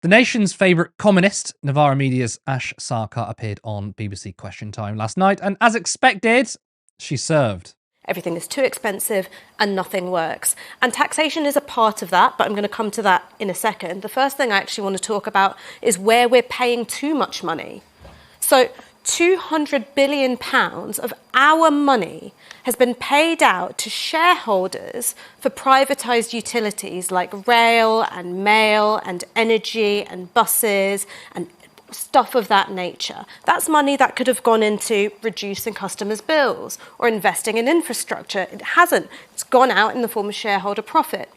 The nation's favourite communist, Novara Media's Ash Sarkar, appeared on BBC Question Time last night, and as expected, she served. Everything is too expensive and nothing works. And taxation is a part of that, but I'm going to come to that in a second. The first thing I actually want to talk about is where we're paying too much money. So £200 billion of our money has been paid out to shareholders for privatised utilities like rail and mail and energy and buses and stuff of that nature. That's money that could have gone into reducing customers' bills or investing in infrastructure. It hasn't. It's gone out in the form of shareholder profit.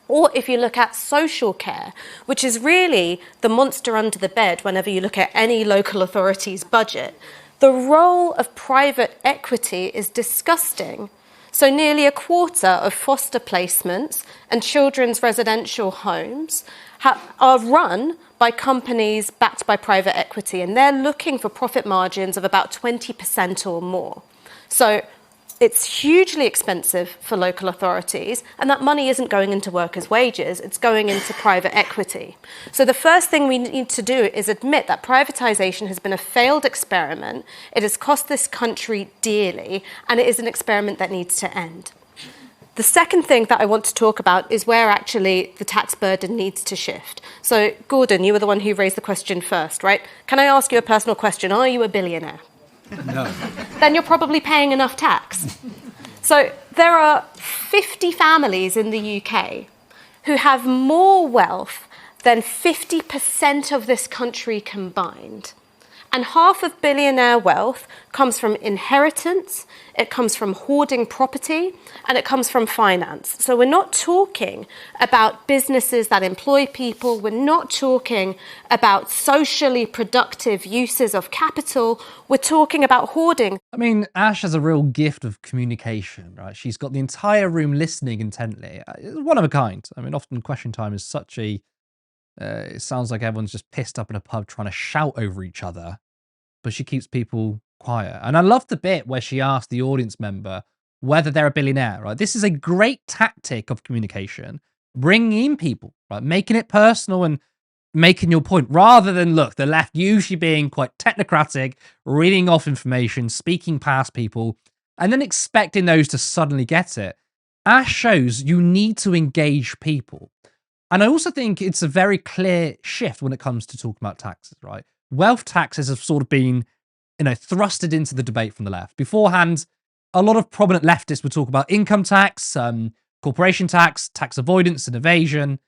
Or if you look at social care, which is really the monster under the bed whenever you look at any local authority's budget, the role of private equity is disgusting. So nearly a quarter of foster placements and children's residential homes are run by companies backed by private equity, and they're looking for profit margins of about 20% or more. So it's hugely expensive for local authorities, and that money isn't going into workers' wages, it's going into private equity. So the first thing we need to do is admit that privatisation has been a failed experiment, it has cost this country dearly, and it is an experiment that needs to end. The second thing that I want to talk about is where actually the tax burden needs to shift. So, Gordon, you were the one who raised the question first, right? Can I ask you a personal question? Are you a billionaire? No. Then you're probably paying enough tax. So there are 50 families in the UK who have more wealth than 50% of this country combined. And half of billionaire wealth comes from inheritance, it comes from hoarding property, and it comes from finance. So we're not talking about businesses that employ people, we're not talking about socially productive uses of capital, we're talking about hoarding. I mean, Ash has a real gift of communication, right? She's got the entire room listening intently. It's one of a kind. I mean, often Question Time is such a... it sounds like everyone's just pissed up in a pub trying to shout over each other, but she keeps people quiet. And I love the bit where she asked the audience member whether they're a billionaire, right? This is a great tactic of communication, bringing in people, right? Making it personal and making your point, rather than, look, the left usually being quite technocratic, reading off information, speaking past people, and then expecting those to suddenly get it. Ash shows you need to engage people. And I also think it's a very clear shift when it comes to talking about taxes, right? Wealth taxes have sort of been, thrusted into the debate from the left. Beforehand, a lot of prominent leftists would talk about income tax, corporation tax, tax avoidance and evasion.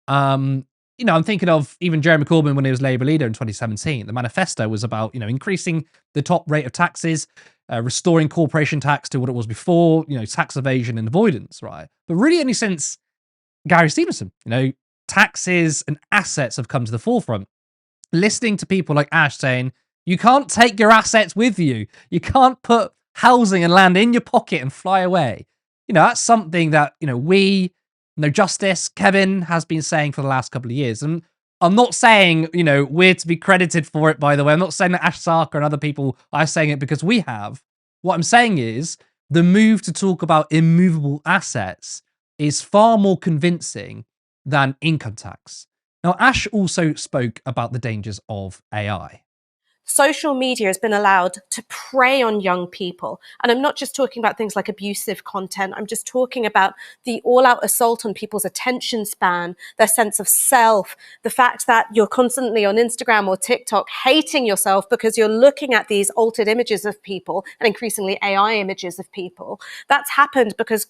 I'm thinking of even Jeremy Corbyn when he was Labour leader in 2017. The manifesto was about, increasing the top rate of taxes, restoring corporation tax to what it was before, tax evasion and avoidance, right? But really only since Gary Stevenson, taxes and assets have come to the forefront. Listening to people like Ash saying, you can't take your assets with you. You can't put housing and land in your pocket and fly away. That's something that, we, Justice, Kevin has been saying for the last couple of years. And I'm not saying, we're to be credited for it, by the way. I'm not saying that Ash Sarkar and other people are saying it because we have. What I'm saying is the move to talk about immovable assets is far more convincing than income tax. Now, Ash also spoke about the dangers of AI. Social media has been allowed to prey on young people. And I'm not just talking about things like abusive content. I'm just talking about the all-out assault on people's attention span, their sense of self, the fact that you're constantly on Instagram or TikTok hating yourself because you're looking at these altered images of people and increasingly AI images of people. That's happened because,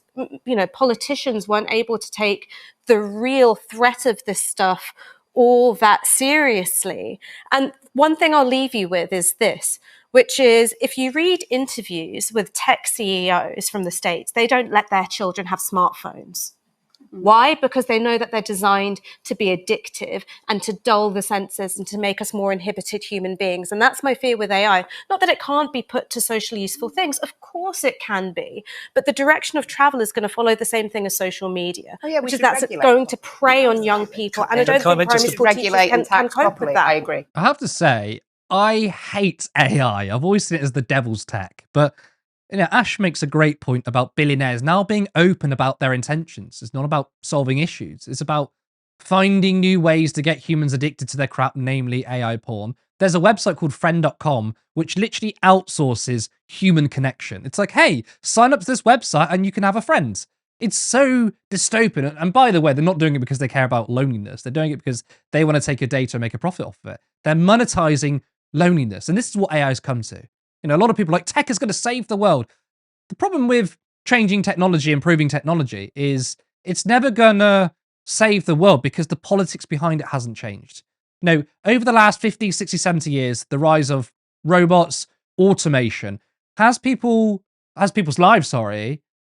politicians weren't able to take the real threat of this stuff all that seriously. And one thing I'll leave you with is this, which is if you read interviews with tech CEOs from the States, they don't let their children have smartphones. Why? Because they know that they're designed to be addictive and to dull the senses and to make us more inhibited human beings. And that's my fear with AI. Not that it can't be put to socially useful things. Of course it can be. But the direction of travel is going to follow the same thing as social media, which is that's going to prey on young people. And I don't think primary school teachers can cope with that. I agree. I have to say, I hate AI. I've always seen it as the devil's tech. But Ash makes a great point about billionaires now being open about their intentions. It's not about solving issues. It's about finding new ways to get humans addicted to their crap, namely AI porn. There's a website called friend.com, which literally outsources human connection. It's like, hey, sign up to this website and you can have a friend. It's so dystopian. And by the way, they're not doing it because they care about loneliness. They're doing it because they want to take your data and make a profit off of it. They're monetizing loneliness. And this is what AI has come to. A lot of people are like, tech is going to save the world. The problem with changing technology, improving technology, is it's never going to save the world because the politics behind it hasn't changed. Over the last 50, 60, 70 years, the rise of robots, automation, has people's lives,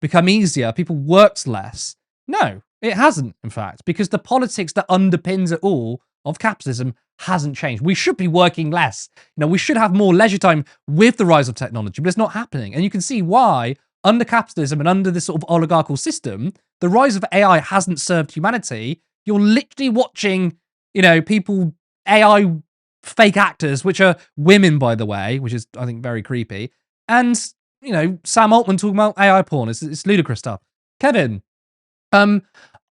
become easier? People worked less? No, it hasn't, in fact, because the politics that underpins it all of capitalism hasn't changed. We should be working less. We should have more leisure time with the rise of technology, but it's not happening. And you can see why, under capitalism and under this sort of oligarchical system, the rise of AI hasn't served humanity. You're literally watching, people, AI fake actors, which are women, by the way, which is, I think, very creepy. And, Sam Altman talking about AI porn. It's ludicrous stuff. Kevin, I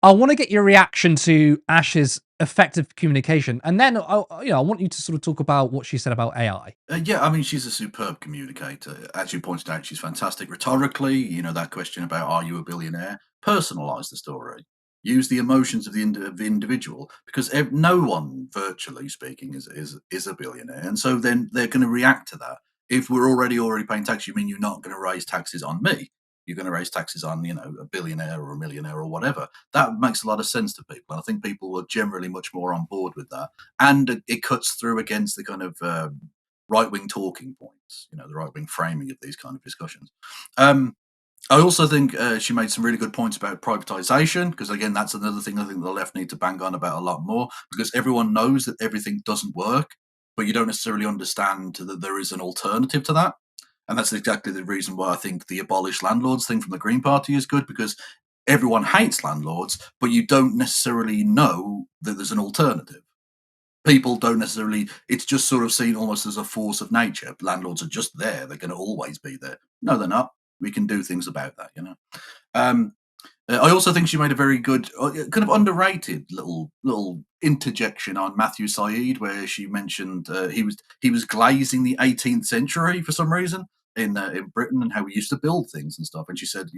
want to get your reaction to Ash's effective communication, and then I want you to sort of talk about what she said about AI. Yeah, I mean, she's a superb communicator. As you pointed out, she's fantastic rhetorically. That question about "Are you a billionaire?" Personalize the story. Use the emotions of the individual, because no one, virtually speaking, is a billionaire, and so then they're going to react to that. If we're already paying tax, you mean you're not going to raise taxes on me? You're going to raise taxes on a billionaire or a millionaire or whatever. That makes a lot of sense to people. And I think people were generally much more on board with that, and it cuts through against the kind of right wing talking points, the right wing framing of these kind of discussions. I also think she made some really good points about privatization, because again, that's another thing I think the left need to bang on about a lot more, because everyone knows that everything doesn't work, but you don't necessarily understand that there is an alternative to that. And that's exactly the reason why I think the abolish landlords thing from the Green Party is good, because everyone hates landlords, but you don't necessarily know that there's an alternative. People don't necessarily, it's just sort of seen almost as a force of nature. Landlords are just there, they're going to always be there. No, they're not. We can do things about that. um, I also think she made a very good, kind of underrated little interjection on Matthew Said, where she mentioned he was glazing the 18th century for some reason in Britain, and how we used to build things and stuff. And she said,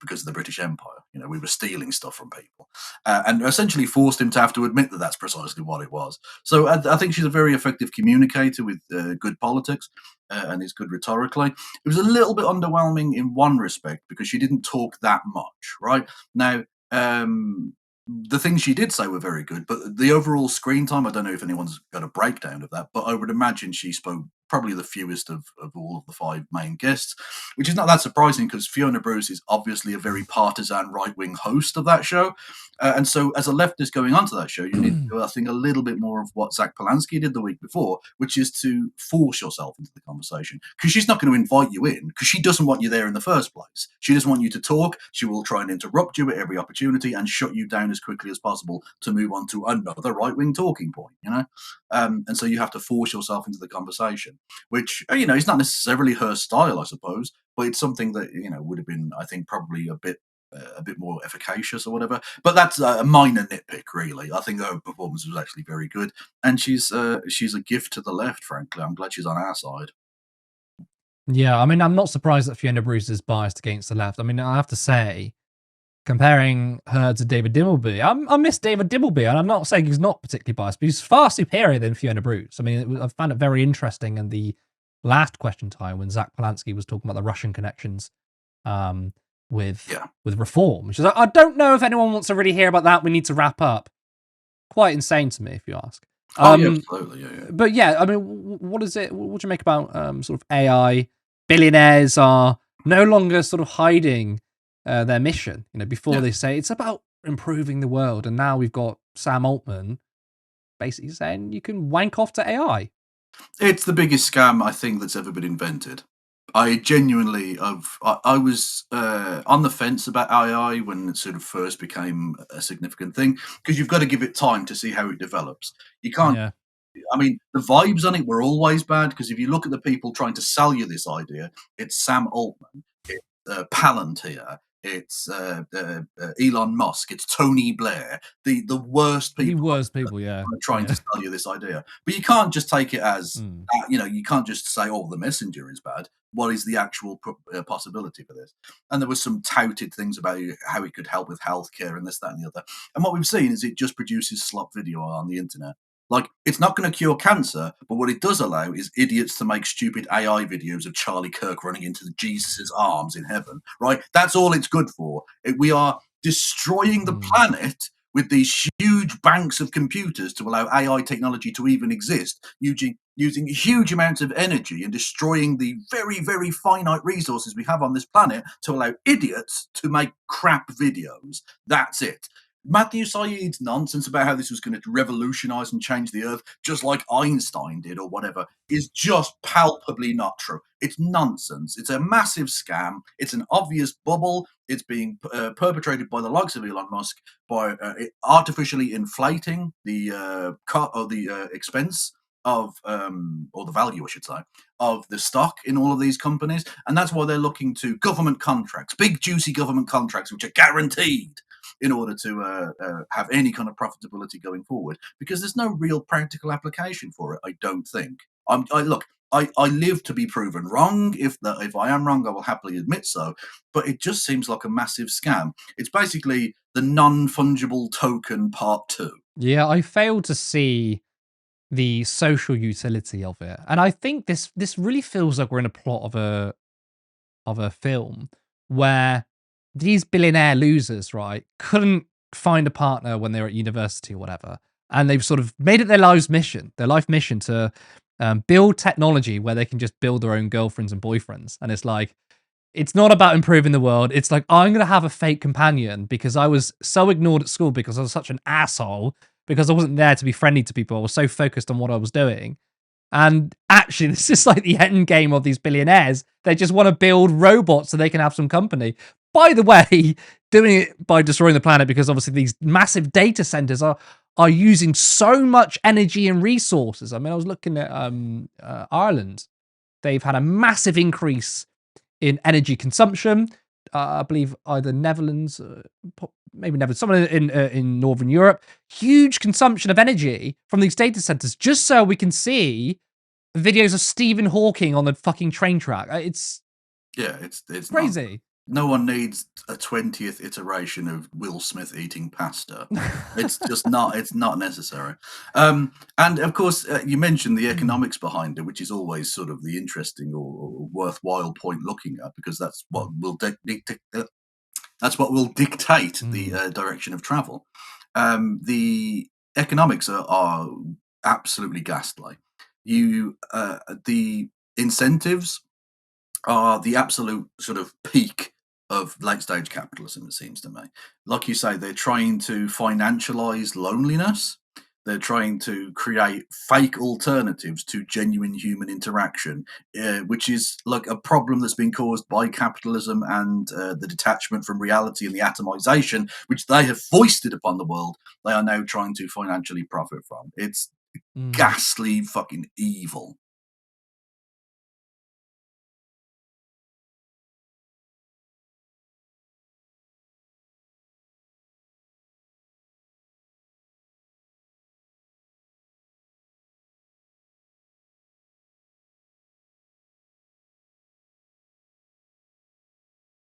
because of the British Empire, we were stealing stuff from people, and essentially forced him to have to admit that that's precisely what it was. So I think she's a very effective communicator with good politics, and is good rhetorically. It was a little bit underwhelming in one respect, because she didn't talk that much, right? Now, the things she did say were very good, but the overall screen time, I don't know if anyone's got a breakdown of that, but I would imagine she spoke probably the fewest of all of the five main guests, which is not that surprising, because Fiona Bruce is obviously a very partisan right-wing host of that show. And so as a leftist going onto that show, you need to do, I think, a little bit more of what Zach Polanski did the week before, which is to force yourself into the conversation, because she's not going to invite you in, because she doesn't want you there in the first place. She doesn't want you to talk. She will try and interrupt you at every opportunity and shut you down as quickly as possible to move on to another right-wing talking point. And so you have to force yourself into the conversation, which, is not necessarily her style, I suppose, but it's something that, would have been, I think, probably a bit more efficacious or whatever. But that's a minor nitpick, really. I think her performance was actually very good, and she's a gift to the left. Frankly, I'm glad she's on our side. Yeah, I mean, I'm not surprised that Fiona Bruce is biased against the left. I mean, I have to say, comparing her to David Dimbleby, I miss David Dimbleby, and I'm not saying he's not particularly biased, but he's far superior than Fiona Bruce. I mean, I found it very interesting in the last question time when Zach Polanski was talking about the Russian connections, with Yeah. reform, which is, I don't know if anyone wants to really hear about that. We need to wrap up. Quite insane to me, if you ask. Oh yeah, absolutely. Yeah, yeah. But yeah, I mean, what is it? What do you make about sort of AI? Billionaires are no longer sort of hiding their mission. Before Yeah. they say it's about improving the world, and now we've got Sam Altman basically saying you can wank off to AI. It's the biggest scam I think that's ever been invented. I genuinely, I was on the fence about AI when it sort of first became a significant thing, because you've got to give it time to see how it develops. You can't. Yeah, I mean, the vibes on it were always bad, because if you look at the people trying to sell you this idea, it's Sam Altman, it's Palantir, it's Elon Musk, it's Tony Blair, the worst The people worst people, yeah. are trying Yeah. to sell you this idea. But you can't just take it as, Mm. you can't just say, oh, the messenger is bad. What is the actual possibility for this? And there was some touted things about how it could help with healthcare and this, that, and the other. And what we've seen is it just produces slop video on the internet. Like, it's not going to cure cancer, but what it does allow is idiots to make stupid AI videos of Charlie Kirk running into Jesus's arms in heaven, right? That's all it's good for. We are destroying the Mm. planet with these huge banks of computers to allow AI technology to even exist, using huge amounts of energy and destroying the very, very finite resources we have on this planet to allow idiots to make crap videos. That's it. Matthew Said's nonsense about how this was going to revolutionize and change the earth, just like Einstein did or whatever, is just palpably not true. It's nonsense. It's a massive scam. It's an obvious bubble. It's being perpetrated by the likes of Elon Musk by artificially inflating the expense of, or the value, I should say, of the stock in all of these companies. And that's why they're looking to government contracts, big, juicy government contracts, which are guaranteed in order to have any kind of profitability going forward, because there's no real practical application for it, I don't think. I live to be proven wrong. If I am wrong, I will happily admit so. But it just seems like a massive scam. It's basically the non-fungible token part 2. Yeah, I failed to see the social utility of it. And I think this really feels like we're in a plot of a film where these billionaire losers, right, couldn't find a partner when they were at university or whatever. And they've sort of made it their life mission to build technology where they can just build their own girlfriends and boyfriends. And it's like, it's not about improving the world. It's like, I'm going to have a fake companion because I was so ignored at school because I was such an asshole, because I wasn't there to be friendly to people. I was so focused on what I was doing. And actually, this is like the end game of these billionaires. They just want to build robots so they can have some company. By the way, doing it by destroying the planet, because obviously these massive data centers are using so much energy and resources. I mean, I was looking at Ireland. They've had a massive increase in energy consumption. I believe either Netherlands, maybe Netherlands, somewhere in Northern Europe, huge consumption of energy from these data centers, just so we can see videos of Stephen Hawking on the fucking train track. It's It's crazy. no one needs a 20th iteration of Will Smith eating pasta. It's just not. It's not necessary. And of course, you mentioned the economics behind it, which is always sort of the interesting or worthwhile point looking at, because that's what will that's what will dictate the direction of travel. The economics are absolutely ghastly. The incentives are the absolute sort of peak of late stage capitalism, it seems to me. Like you say, they're trying to financialize loneliness. They're trying to create fake alternatives to genuine human interaction, which is like a problem that's been caused by capitalism and the detachment from reality and the atomization, which they have foisted upon the world. They are now trying to financially profit from. It's ghastly fucking evil.